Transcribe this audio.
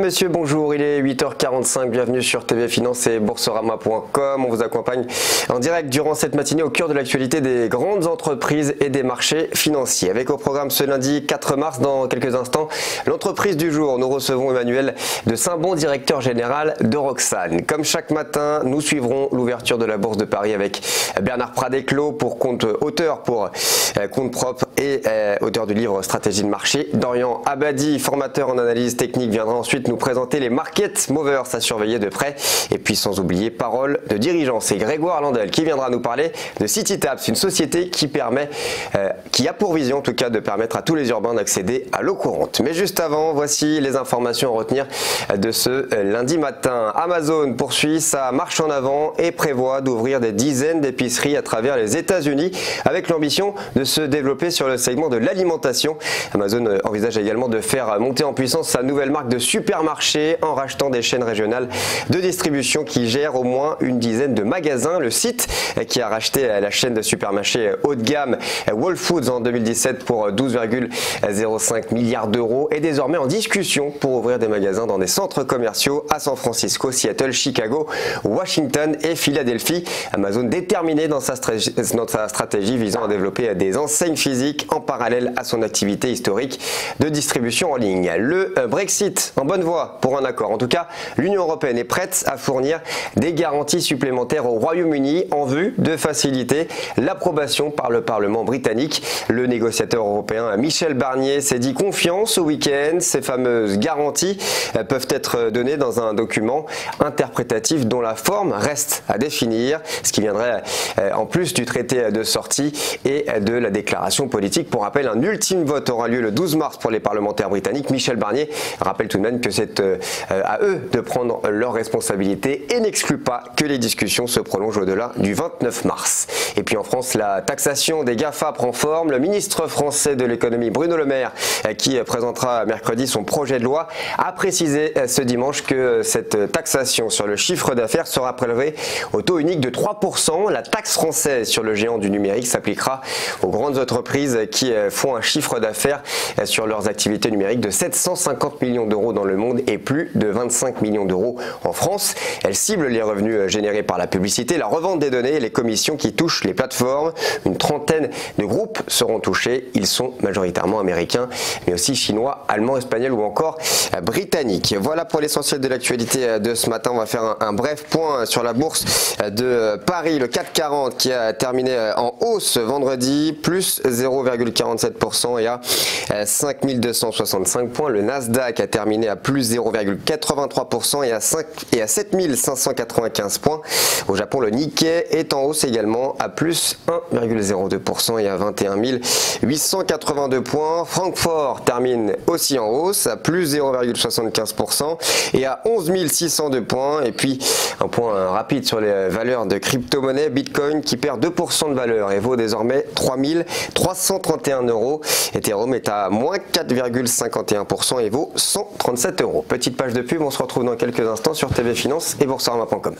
messieurs, bonjour, il est 8h45, bienvenue sur TV Finance et Boursorama.com. On vous accompagne en direct durant cette matinée au cœur de l'actualité des grandes entreprises et des marchés financiers. Avec au programme ce lundi 4 mars, dans quelques instants, l'entreprise du jour. Nous recevons Emmanuel de Saint-Bon, directeur général de Roxane. Comme chaque matin, nous suivrons l'ouverture de la Bourse de Paris avec Bernard Pradeclos, auteur pour compte propre et auteur du livre Stratégie de marché. Dorian Abadi, formateur en analyse technique, viendra ensuite nous présenter les market movers à surveiller de près. Et puis sans oublier Parole de dirigeants, c'est Grégoire Landel qui viendra nous parler de CityTaps, une société qui a pour vision en tout cas de permettre à tous les urbains d'accéder à l'eau courante. Mais juste avant, voici les informations à retenir de ce lundi matin. Amazon poursuit sa marche en avant et prévoit d'ouvrir des dizaines d'épiceries à travers les États-Unis avec l'ambition de se développer sur le segment de l'alimentation. Amazon envisage également de faire monter en puissance sa nouvelle marque de supermarché en rachetant des chaînes régionales de distribution qui gèrent au moins une dizaine de magasins. Le site qui a racheté la chaîne de supermarchés haut de gamme Whole Foods en 2017 pour 12,05 milliards d'euros est désormais en discussion pour ouvrir des magasins dans des centres commerciaux à San Francisco, Seattle, Chicago, Washington et Philadelphie. Amazon déterminé dans sa stratégie visant à développer des enseignes physiques en parallèle à son activité historique de distribution en ligne. Le Brexit en bonne voie pour un accord. En tout cas, l'Union européenne est prête à fournir des garanties supplémentaires au Royaume-Uni en vue de faciliter l'approbation par le Parlement britannique. Le négociateur européen Michel Barnier s'est dit confiant ce week-end. Ces fameuses garanties peuvent être données dans un document interprétatif dont la forme reste à définir, ce qui viendrait en plus du traité de sortie et de la déclaration politique. Pour rappel, un ultime vote aura lieu le 12 mars pour les parlementaires britanniques. Michel Barnier rappelle tout de même que c'est à eux de prendre leurs responsabilités et n'exclut pas que les discussions se prolongent au-delà du 29 mars. Et puis en France, la taxation des GAFA prend forme. Le ministre français de l'économie Bruno Le Maire, qui présentera mercredi son projet de loi, a précisé ce dimanche que cette taxation sur le chiffre d'affaires sera prélevée au taux unique de 3%. La taxe française sur le géant du numérique s'appliquera aux grandes entreprises qui font un chiffre d'affaires sur leurs activités numériques de 750 millions d'euros dans le monde et plus de 25 millions d'euros en France. Elle cible les revenus générés par la publicité, la revente des données et les commissions qui touchent les plateformes. Une trentaine de groupes seront touchés. Ils sont majoritairement américains, mais aussi chinois, allemands, espagnols ou encore britanniques. Voilà pour l'essentiel de l'actualité de ce matin. On va faire un bref point sur la bourse de Paris, le CAC 40 qui a terminé en hausse vendredi, plus 0,47% et à 5265 points. Le Nasdaq a terminé à plus 0,83% et à 7595 points. Au Japon, le Nikkei est en hausse également à plus 1,02% et à 21 882 points. Francfort termine aussi en hausse à plus 0,75% et à 11 602 points. Et puis un point rapide sur les valeurs de crypto-monnaie. Bitcoin qui perd 2% de valeur et vaut désormais 3 331 euros. Ethereum est à moins 4,51% et vaut 137 euros. Petite page de pub, on se retrouve dans quelques instants sur TV Finance et Boursorama.com.